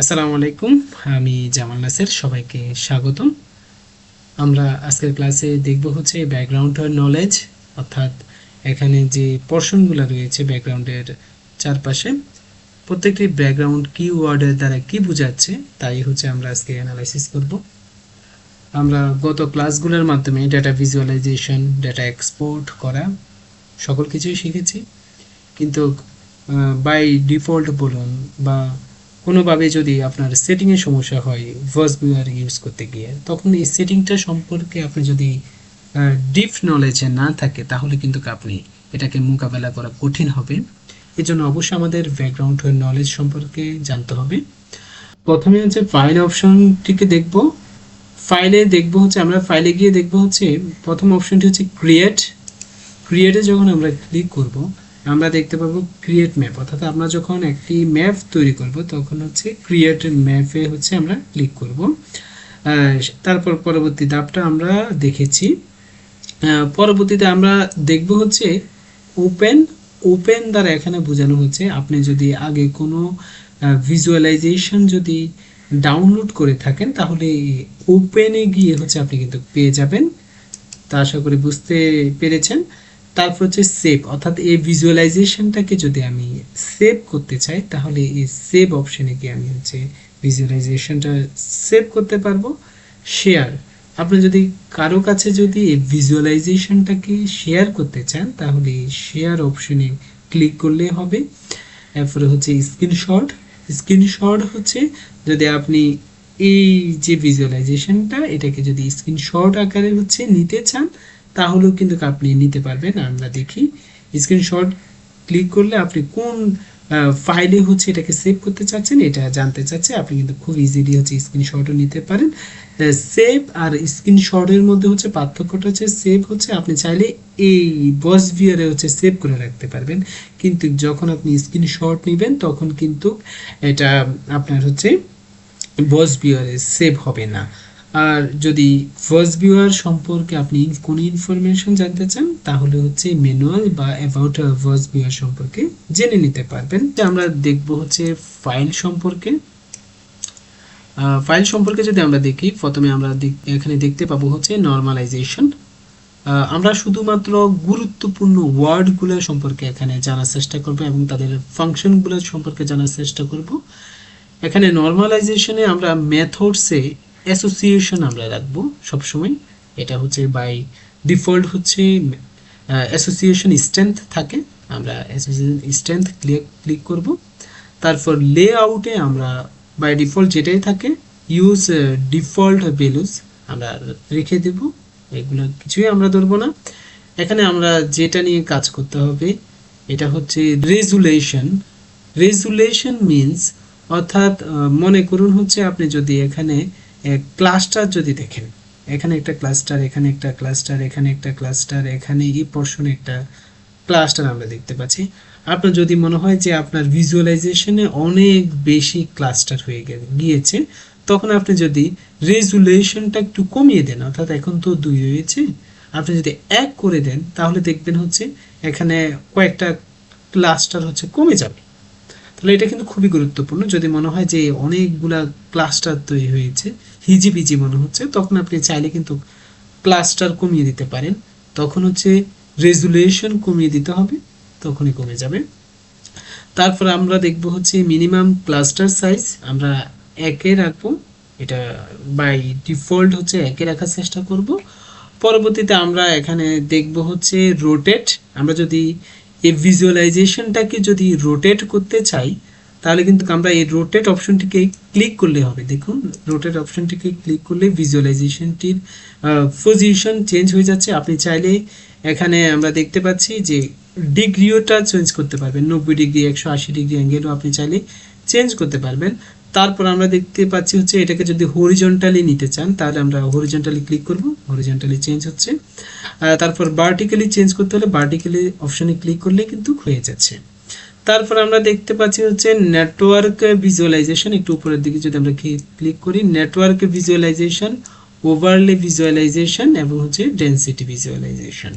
আসসালামু আলাইকুম। আমি জামাল নাসের, সবাইকে স্বাগতম। আমরা আজকের ক্লাসে দেখব হচ্ছে ব্যাকগ্রাউন্ড নলেজ, অর্থাৎ এখানে যে পোর্শনগুলো রয়েছে ব্যাকগ্রাউন্ডের চারপাশে, প্রত্যেকটি ব্যাকগ্রাউন্ড কিওয়ার্ডের দ্বারা কি বোঝাচ্ছে তাই হচ্ছে আমরা আজকে অ্যানালাইসিস করব। আমরা গত ক্লাসগুলোর মাধ্যমে ডেটা ভিজুয়ালাইজেশন, ডেটা এক্সপোর্ট করা সকল কিছুই শিখেছি, কিন্তু বাই ডিফল্ট বলুন বা কোনোভাবে যদি আপনার সেটিংয়ে সমস্যা হয় ভয়েস ভিউয়ার ইউজ করতে গিয়ে, তখন এই সেটিংটা সম্পর্কে আপনি যদি ডিপ নলেজে না থাকে তাহলে কিন্তু আপনি এটাকে মোকাবেলা করা কঠিন হবে। এই জন্য অবশ্যই আমাদের ব্যাকগ্রাউন্ড নলেজ সম্পর্কে জানতে হবে। প্রথমে হচ্ছে ফাইল অপশনটিকে দেখব। ফাইলে দেখব হচ্ছে, আমরা ফাইলে গিয়ে দেখব হচ্ছে প্রথম অপশনটি হচ্ছে ক্রিয়েটে যখন আমরা ক্লিক করব আমরা দেখতে পাবো ক্রিয়েট ম্যাপ, অর্থাৎ আমরা যখন একটি ম্যাপ তৈরি করব তখন হচ্ছে ক্রিয়েট ম্যাপে হচ্ছে আমরা ক্লিক করব। তারপর পরবর্তী ধাপটা আমরা দেখেছি। পরবর্তীতে আমরা দেখব হচ্ছে ওপেন দ্বারা এখানে বোঝানো হচ্ছে আপনি যদি আগে কোনো ভিজুয়ালাইজেশন যদি ডাউনলোড করে থাকেন তাহলে ওপেনে গিয়ে হচ্ছে আপনি কিন্তু পেয়ে যাবেন। তা আশা করি বুঝতে পেরেছেন। তারপর হচ্ছে সেভ, অর্থাৎ এই ভিজুয়ালাইজেশনটাকে যদি আমি সেভ করতে চাই তাহলে এই সেভ অপশনে গিয়ে আমি হচ্ছে ভিজুয়ালাইজেশনটা সেভ করতে পারবো। শেয়ার, আপনি যদি কারো কাছে যদি এই ভিজুয়ালাইজেশনটাকে শেয়ার করতে চান তাহলে শেয়ার অপশনে ক্লিক করলে হবে। এরপরে হচ্ছে স্ক্রিনশট হচ্ছে যদি আপনি এই যে ভিজুয়ালাইজেশনটা এটাকে যদি স্ক্রিনশট আকারে হচ্ছে নিতে চান তাহলেও কিন্তু আপনি নিতে পারবেন। আমরা দেখি স্ক্রিনশট ক্লিক করলে আপনি কোন ফাইলে হচ্ছে এটাকে সেভ করতে চাচ্ছেন এটা জানতে চাচ্ছে, আপনি কিন্তু খুব ইজিলি হচ্ছে স্ক্রিনশটও নিতে পারেন। সেভ আর স্ক্রিনশটের মধ্যে হচ্ছে পার্থক্যটা হচ্ছে সেভ হচ্ছে আপনি চাইলে এই বস ভিউয়ারে হচ্ছে সেভ করে রাখতে পারবেন, কিন্তু যখন আপনি স্ক্রিনশট নেবেন তখন কিন্তু এটা আপনার হচ্ছে বস ভিউয়ারে সেভ হবে না। আর যদি ফার্স্ট ভিউয়ার সম্পর্কে আপনি কোনো ইনফরমেশন জানতে চান তাহলে হচ্ছে ম্যানুয়াল বা অ্যাবাউট ফার্স্ট ভিউয়ার সম্পর্কে জেনে নিতে পারবেন। আমরা দেখব হচ্ছে ফাইল সম্পর্কে। যদি আমরা দেখি, প্রথমে আমরা এখানে দেখতে পাবো হচ্ছে নরমালাইজেশন। আমরা শুধুমাত্র গুরুত্বপূর্ণ ওয়ার্ডগুলো সম্পর্কে এখানে জানার চেষ্টা করব এবং তাদের ফাংশনগুলো সম্পর্কে জানার চেষ্টা করব। এখানে নরমালাইজেশনে আমরা মেথডসে অ্যাসোসিয়েশন আমরা রাখবো সবসময়। এটা হচ্ছে বাই ডিফল্ট হচ্ছে অ্যাসোসিয়েশন স্ট্রেংথ থাকে, আমরা অ্যাসোসিয়েশন স্ট্রেংথ ক্লিক করব। তারপর লেআউটে আমরা বাই ডিফল্ট যেটাই থাকে ইউজ ডিফল্ট ভ্যালুজ আমরা রেখে দেব, এগুলো কিছুই আমরা ধরবো না। এখানে আমরা যেটা নিয়ে কাজ করতে হবে এটা হচ্ছে রেজুলেশন মিনস, অর্থাৎ মনে করুন হচ্ছে আপনি যদি এখানে ক্লাস্টার যদি দেখেন, এখানে একটা ক্লাস্টার, এখানে একটা ক্লাস্টার, এখানে একটা ক্লাস্টার, এখানে এই পোর্শনে একটা ক্লাস্টার আমরা দেখতে পাচ্ছি। আপনার যদি মনে হয় যে আপনার ভিজুয়ালাইজেশনে অনেক বেশি ক্লাস্টার হয়ে গিয়েছে তখন আপনি যদি রেজুলেশনটা একটু কমিয়ে দেন, অর্থাৎ এখন তো 2 হয়েছে, আপনি যদি 1 করে দেন তাহলে দেখবেন হচ্ছে এখানে কয়েকটা ক্লাস্টার হচ্ছে কমে যাবে। তাহলে এটা কিন্তু খুবই গুরুত্বপূর্ণ। যদি মনে হয় যে অনেকগুলা ক্লাস্টার তৈরি হয়েছে, হিজিবিজি মনে হচ্ছে, তখন আপনি চাইলে কিন্তু ক্লাস্টার কমিয়ে দিতে পারেন। তখন হচ্ছে রেজুলেশন কমিয়ে দিতে হবে, তখনই কমে যাবে। তারপর আমরা দেখব হচ্ছে মিনিমাম ক্লাস্টার সাইজ আমরা 1-এ রাখবো, এটা বাই ডিফল্ট হচ্ছে 1-এ রাখার চেষ্টা করব। পরবর্তীতে আমরা এখানে দেখব হচ্ছে রোটেট। আমরা যদি এই ভিজুয়ালাইজেশনটাকে যদি রোটেট করতে চাই তাহলে কিন্তু আমরা এই রোটেট অপশনটিকে ক্লিক করলে হবে। দেখুন রোটেট অপশনটিকে ক্লিক করলে ভিজুয়ালাইজেশনটির পজিশন চেঞ্জ হয়ে যাচ্ছে। আপনি চাইলে এখানে আমরা দেখতে পাচ্ছি যে ডিগ্রিওটা চেঞ্জ করতে পারবেন, 90 ডিগ্রি 180 ডিগ্রি অ্যাঙ্গেলও আপনি চাইলে চেঞ্জ করতে পারবেন। তারপর আমরা দেখতে পাচ্ছি হচ্ছে এটাকে যদি হরিজন্টালি নিতে চান তাহলে আমরা হরিজন্টালি ক্লিক করব, হরিজন্টালি চেঞ্জ হচ্ছে। তারপর ভার্টিক্যালি চেঞ্জ করতে হলে ভার্টিক্যালি অপশনে ক্লিক করলে কিন্তু হয়ে যাচ্ছে। তারপর আমরা দেখতে পাচ্ছি হচ্ছে নেটওয়ার্ক ভিজুয়ালাইজেশন, একটু উপরের দিকে যদি আমরা ক্লিক করি, নেটওয়ার্ক ভিজুয়ালাইজেশন, ওভারলে ভিজুয়ালাইজেশন এবং হচ্ছে ডেনসিটি ভিজুয়ালাইজেশন।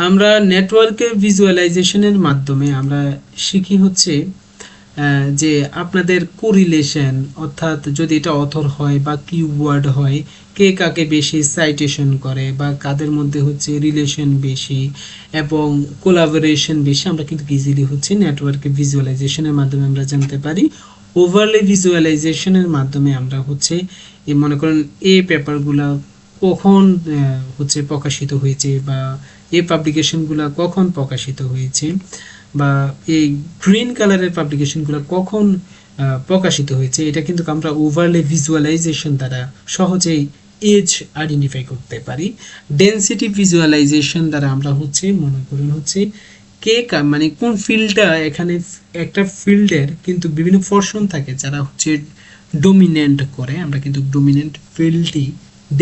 আমরা নেটওয়ার্ক ভিজুয়ালাইজেশনের মাধ্যমে আমরা শিখি হচ্ছে যে আপনাদের কোরিলেশন, অর্থাৎ যদি এটা অথর হয় বা কিওয়ার্ড হয়, কে কাকে বেশি সাইটেশন করে বা কাদের মধ্যে হচ্ছে রিলেশন বেশি এবং কোলাবোরেশন বেশি, আমরা কিন্তু ইজিলি হচ্ছে নেটওয়ার্কে ভিজুয়ালাইজেশনের মাধ্যমে আমরা জানতে পারি। ওভারলে ভিজুয়ালাইজেশনের মাধ্যমে আমরা হচ্ছে এই মনে করেন এই পেপারগুলা কখন হচ্ছে প্রকাশিত হয়েছে বা এই পাবলিকেশনগুলো কখন প্রকাশিত হয়েছে বা এই গ্রিন কালারের পাবলিকেশনগুলো কখন প্রকাশিত হয়েছে, এটা কিন্তু আমরা ওভারলে ভিজুয়ালাইজেশন দ্বারা সহজেই এজ আইডেন্টিফাই করতে পারি। ডেনসিটি ভিজুয়ালাইজেশন দ্বারা আমরা হচ্ছে মনে করুন হচ্ছে মানে কোন ফিল্ডটা, এখানে একটা ফিল্ডের কিন্তু বিভিন্ন পোরশন থাকে যারা হচ্ছে ডমিনেন্ট করে, আমরা কিন্তু ডমিনেন্ট ফিল্ডটি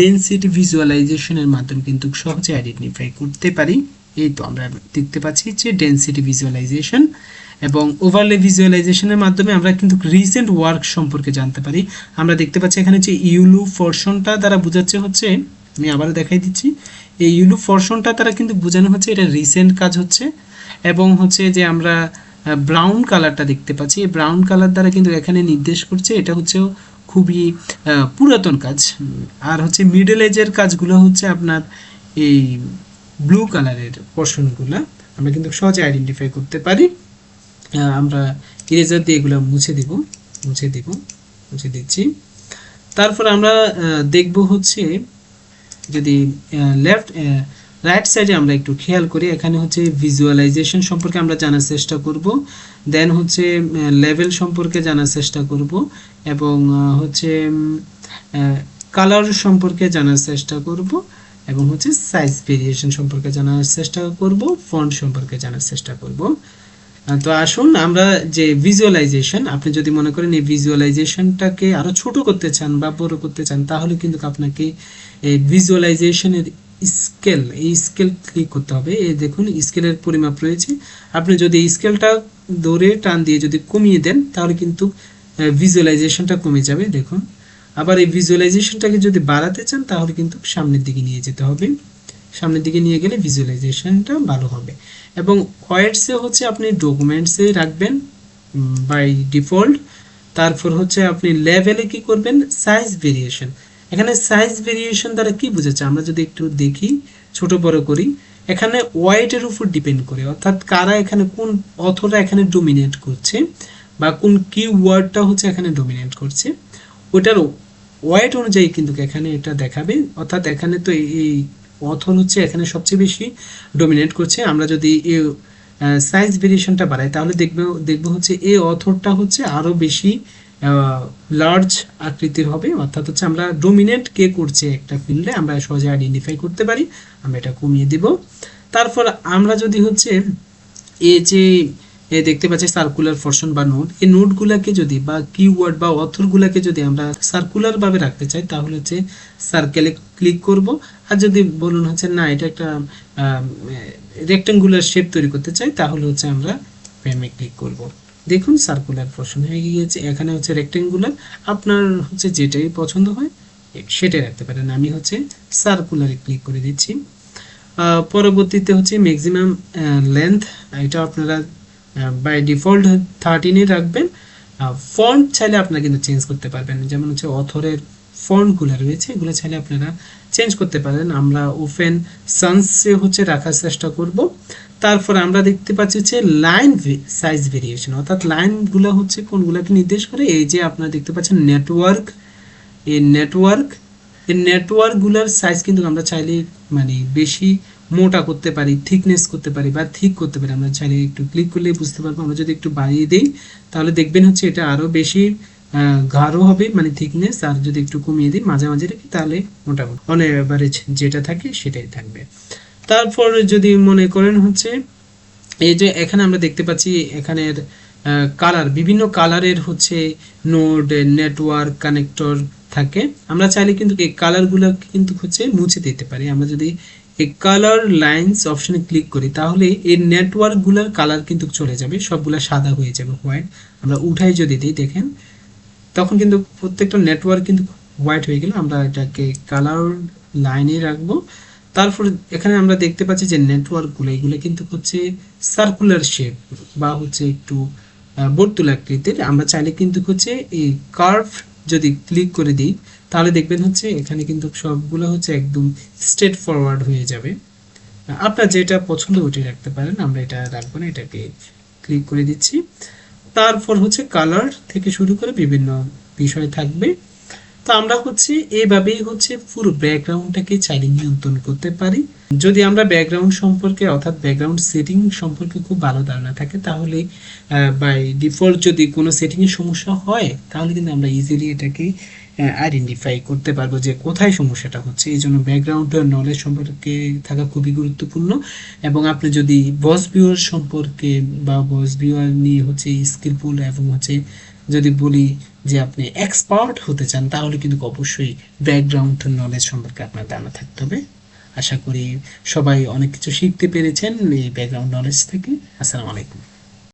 ডেনসিটি ভিজুয়ালাইজেশনের মাধ্যমে কিন্তু সহজে আইডেন্টিফাই করতে পারি। এই তো আমরা দেখতে পাচ্ছি যে ডেনসিটি ভিজুয়ালাইজেশন এবং ওভারলে ভিজুয়ালাইজেশনের মাধ্যমে আমরা কিন্তু রিসেন্ট ওয়ার্ক সম্পর্কে জানতে পারি। আমরা দেখতে পাচ্ছি এখানে যে ইউলু পোরশনটা দ্বারা বোঝাচ্ছে হচ্ছে, আমি আবার দেখাই দিচ্ছি, এই ইউলু পোরশনটা দ্বারা কিন্তু বোঝানো হচ্ছে এটা রিসেন্ট কাজ হচ্ছে এবং হচ্ছে যে আমরা ব্রাউন কালারটা দেখতে পাচ্ছি, এই ব্রাউন কালার দ্বারা কিন্তু এখানে নির্দেশ করছে এটা হচ্ছে খুবই পুরাতন কাজ। আর হচ্ছে মিডল এজের কাজগুলো হচ্ছে আপনার এই ব্লু কালারের পোরশনগুলো আমরা কিন্তু সহজে আইডেন্টিফাই করতে পারি। আমরা ইরেজার দিয়ে এগুলো মুছে দিচ্ছি। তারপর আমরা দেখব হচ্ছে যদি লেফট রাইট সাইডে আমরা একটু খেয়াল করি, এখানে হচ্ছে ভিজুয়ালাইজেশন সম্পর্কে আমরা জানার চেষ্টা করব, দেন হচ্ছে লেভেল সম্পর্কে জানার চেষ্টা করব এবং হচ্ছে কালার সম্পর্কে জানার চেষ্টা করব এবং হচ্ছে সাইজ ভেরিয়েশন সম্পর্কে জানার চেষ্টা করব, ফন্ট সম্পর্কে জানার চেষ্টা করব। তো আসুন আমরা যে ভিজুয়ালাইজেশন, আপনি যদি মনে করেন এই ভিজুয়ালাইজেশনটাকে আরো ছোট করতে চান বা বড় করতে চান, তাহলে কিন্তু আপনাকে এই ভিজুয়ালাইজেশনের স্কেল, এই স্কেল ক্লিক করতে হবে। এই দেখুন স্কেলের পরিমাপ রয়েছে, আপনি যদি স্কেলটা ধরে টান দিয়ে যদি কমিয়ে দেন তাহলে কিন্তু ভিজুয়ালাইজেশনটা কমে যাবে। দেখুন, আবার এই ভিজুয়ালাইজেশনটাকে যদি বাড়াতে চান তাহলে কিন্তু সামনের দিকে নিয়ে যেতে হবে, সামনের দিকে নিয়ে গেলে ভিজুয়ালাইজেশনটা ভালো হবে। এবং ওয়ার্ডসে হচ্ছে আপনি ডকুমেন্টসে রাখবেন বাই ডিফল্ট। তারপর হচ্ছে আপনি লেভেলে কি করবেন, সাইজ ভেরিয়েশন। এখানে সাইজ ভেরিয়েশন দ্বারা কি বোঝাচ্ছে আমরা যদি একটু দেখি, ছোট বড় করি, এখানে ওয়াইটের উপর ডিপেন্ড করে, অর্থাৎ কারা এখানে কোন অথররা এখানে ডমিনেট করছে বা কোন কিওয়ার্ডটা হচ্ছে এখানে ডমিনেট করছে, ওটার ওয়াইট অনুযায়ী কিন্তু এখানে এটা দেখাবে। অর্থাৎ এখানে তো এই অথর হচ্ছে এখানে সবচেয়ে বেশি ডমিনেট করছে। আমরা যদি এই সাইজ ভেরিয়েশনটা বাড়াই তাহলে দেখবো হচ্ছে এই অথরটা হচ্ছে আরো বেশি লার্জ আকৃতির হবে, অর্থাৎ হচ্ছে আমরা ডমিনেট কে করছে একটা ফিল্ডে আমরা সহজে আইডেন্টিফাই করতে পারি। আমরা এটা কমিয়ে দিব। তারপর আমরা যদি হচ্ছে এই যে দেখতে পাচ্ছি সার্কুলার পোরশন বা নোড, এই নোডগুলোকে যদি বা কিওয়ার্ড বা অথরগুলোকে যদি আমরা সার্কুলার ভাবে রাখতে চাই তাহলে হচ্ছে সার্কেলে ক্লিক করব। আর যদি বলুন হচ্ছে না এটা একটা রেক্ট্যাঙ্গুলার শেপ তৈরি করতে চাই তাহলে হচ্ছে আমরা ফ্রেমে ক্লিক করব। দেখুন সার্কুলার পোরশন হয়ে গিয়েছে, এখানে হচ্ছে রেক্ট্যাঙ্গুলার, আপনার হচ্ছে যেটাই পছন্দ হয় সেটাই রাখতে পারেন। আমি হচ্ছে সার্কুলারে ক্লিক করে দিচ্ছি। পরবর্তীতে হচ্ছে ম্যাক্সিমাম লেন্থ, এটা আপনারা বাই ডিফল্ট 13 রাখবেন। ফন্ট চাইলে আপনারা কিন্তু চেঞ্জ করতে পারবেন, যেমন হচ্ছে অথরের ফন্টগুলো রয়েছে এগুলো চাইলে আপনারা চেঞ্জ করতে পারেন। আমরা ওপেন সানসে হচ্ছে রাখার চেষ্টা করব। তারপর আমরা দেখতে পাচ্ছি হচ্ছে লাইন সাইজ ভেরিয়েশন, অর্থাৎ লাইনগুলো হচ্ছে কোনগুলোকে নির্দেশ করে, এই যে আপনারা দেখতে পাচ্ছেন নেটওয়ার্ক, এই নেটওয়ার্কগুলোর সাইজ কিন্তু আমরা চাইলে মানে বেশি মোটা করতে পারি, থিকনেস করতে পারি বা থিক করতে পারি। আমরা চাইলে একটু ক্লিক করলেই বুঝতে পারবো। আমরা যদি একটু বাড়িয়ে দিই তাহলে দেখবেন হচ্ছে এটা আরো বেশি গাঢ় হবে মানে থিকনেস, আর যদি একটু কমিয়ে দিই মাঝামাঝি রাখি তাহলে মোটামুটি অন এভারেজ যেটা থাকে সেটাই থাকবে। তারপর যদি মনে করেন হচ্ছে এই যে এখানে আমরা দেখতে পাচ্ছি এখানের কালার, বিভিন্ন কালারের হচ্ছে নোড, নেটওয়ার্ক, কানেক্টর থাকে। আমরা চাইলে কিন্তু এই কালারগুলো কিন্তু হচ্ছে মুছে দিতে পারি। আমরা যদি এই কালার লাইনস অপশনে ক্লিক করি তাহলে এই নেটওয়ার্কগুলোর কালার কিন্তু চলে যাবে, সবগুলা সাদা হয়ে যাবে, হোয়াইট। আমরা উঠাই যদি দিই দেখেন তখন কিন্তু প্রত্যেকটা নেটওয়ার্ক কিন্তু হোয়াইট হয়ে গেল। আমরা এটাকে কালার লাইনে রাখবো। তারপর এখানে আমরা দেখতে পাচ্ছি যে নেটওয়ার্কগুলো এগুলো কিন্তু হচ্ছে সার্কুলার শেপ বা হচ্ছে একটু বর্তুলাকৃতির, আমরা চাইলে কিন্তু হচ্ছে এই কার্ভ যদি ক্লিক করে দিই তাহলে দেখবেন হচ্ছে এখানে কিন্তু সবগুলো হচ্ছে একদম স্ট্রেট ফরওয়ার্ড হয়ে যাবে। আপনার যেটা পছন্দ ওইটা রাখতে পারেন, আমরা এটা রাখবো না, এটাকে ক্লিক করে দিচ্ছি। তারপর হচ্ছে কালার থেকে শুরু করে বিভিন্ন বিষয় থাকবে। তো আমরা হচ্ছে এভাবেই হচ্ছে পুরো ব্যাকগ্রাউন্ডটাকে চাইলে নিয়ন্ত্রণ করতে পারি। যদি আমরা ব্যাকগ্রাউন্ড সম্পর্কে অর্থাৎ ব্যাকগ্রাউন্ড সেটিং সম্পর্কে খুব ভালো ধারণা থাকে তাহলে বাই ডিফল্ট যদি কোনো সেটিংয়ের সমস্যা হয় তাহলে কিন্তু আমরা ইজিলি এটাকে আইডেন্টিফাই করতে পারবো যে কোথায় সমস্যাটা হচ্ছে। এই জন্য ব্যাকগ্রাউন্ড নলেজ সম্পর্কে থাকা খুবই গুরুত্বপূর্ণ। এবং আপনি যদি বস ভিউয়ার সম্পর্কে বা বস ভিউয়ার নিয়ে হচ্ছে স্কিলফুল এবং হচ্ছে যদি বলি যে আপনি এক্সপার্ট হতে চান তাহলে কিন্তু অবশ্যই ব্যাকগ্রাউন্ড নলেজ সম্পর্কে আপনার জানা থাকতে হবে। আশা করি সবাই অনেক কিছু শিখতে পেরেছেন এই ব্যাকগ্রাউন্ড নলেজ থেকে। আসসালামু আলাইকুম।